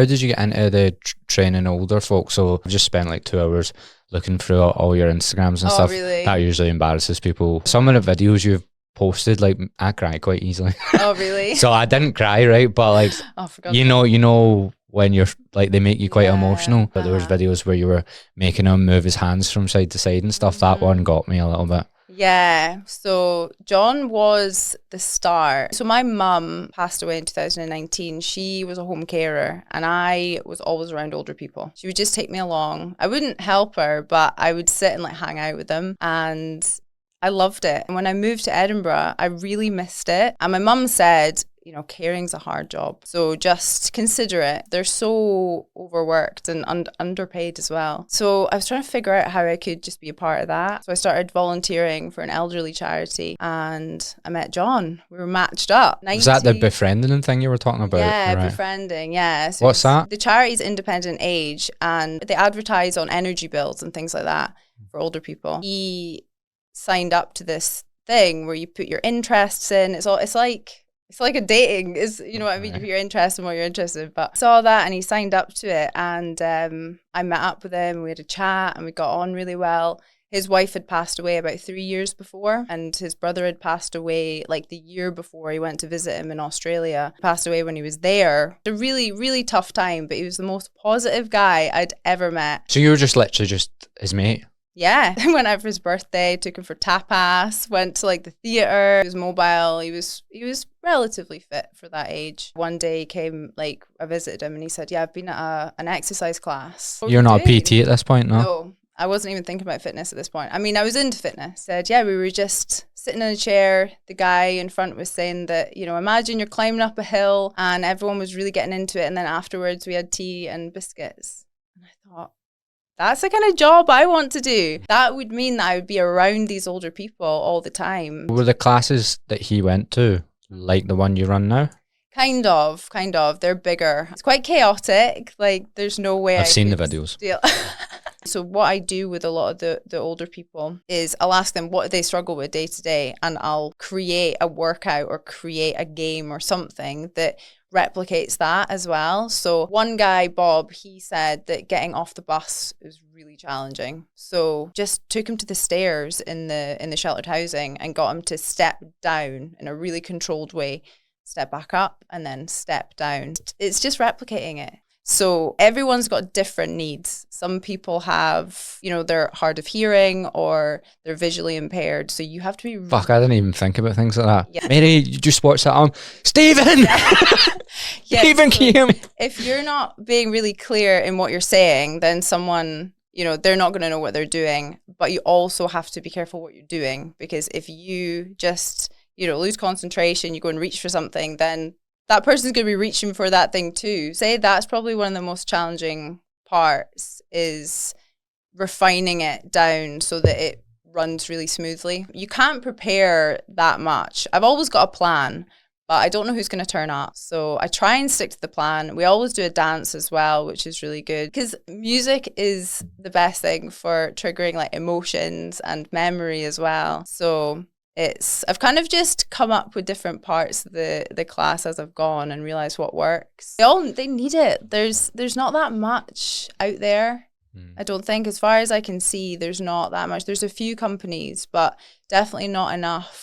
How did you get into the training older folks? So I've just spent like 2 hours looking through all your Instagrams and stuff. Really? That usually embarrasses people. Some of the videos you've posted, like, I cry quite easily. Oh, really? So I didn't cry, right? But like, you know when you're like, they make you quite emotional. But there was videos where you were making him move his hands from side to side and stuff. That one got me a little bit. Yeah, so John was the start. So my mum passed away in 2019. She was a home carer and I was always around older people. She would just take me along. I wouldn't help her, but I would sit and like hang out with them, and I loved it. And when I moved to Edinburgh, I really missed it. And my mum said, you know, caring's a hard job, so just consider it. They're so overworked and underpaid as well. So I was trying to figure out how I could just be a part of that. So I started volunteering for an elderly charity and I met John. We were matched up. Was that the befriending thing you were talking about? Yeah, right. Befriending, yeah. So what's that? The charity's Independent Age, and they advertise on energy bills and things like that for older people. He signed up to this thing where you put your interests in. It's like a dating, is, you know what I mean? You put your interest in what you're interested in. But I saw that and he signed up to it, and I met up with him. We had a chat and we got on really well. His wife had passed away about 3 years before, and his brother had passed away like the year before he went to visit him in Australia. He passed away when he was there. A really, really tough time, but he was the most positive guy I'd ever met. So you were just literally just his mate? Yeah, I went out for his birthday, took him for tapas, went to like the theatre. He was mobile. He was relatively fit for that age. One day he came, like, I visited him and he said, yeah, I've been at an exercise class. You're not a PT at this point, no? No, I wasn't even thinking about fitness at this point. I mean, I was into fitness. Said, yeah, we were just sitting in a chair. The guy in front was saying that, you know, imagine you're climbing up a hill, and everyone was really getting into it. And then afterwards we had tea and biscuits. And I thought, that's the kind of job I want to do. That would mean that I would be around these older people all the time. Were the classes that he went to like the one you run now? Kind of. They're bigger. It's quite chaotic. Like, there's no way I've seen the videos. So what I do with a lot of the older people is I'll ask them what they struggle with day to day, and I'll create a workout or create a game or something that replicates that as well. So one guy, Bob, he said that getting off the bus is really challenging. So just took him to the stairs in the sheltered housing and got him to step down in a really controlled way, step back up and then step down. It's just replicating it. So everyone's got different needs. Some people have, you know, they're hard of hearing or they're visually impaired. So you have to be... Fuck, I didn't even think about things like that. Yeah. Mary, you just watched that on. Stephen! Stephen, can you hear me? If you're not being really clear in what you're saying, then someone, you know, they're not going to know what they're doing. But you also have to be careful what you're doing, because if you just, you know, lose concentration, you go and reach for something, then that person's going to be reaching for that thing too. Say that's probably one of the most challenging parts, is refining it down so that it runs really smoothly. You can't prepare that much. I've always got a plan, but I don't know who's going to turn up. So I try and stick to the plan. We always do a dance as well, which is really good, because music is the best thing for triggering like emotions and memory as well. So I've kind of just come up with different parts of the class as I've gone and realized what works. They need it. There's not that much out there. I don't think, as far as I can see, there's not that much. There's a few companies, but definitely not enough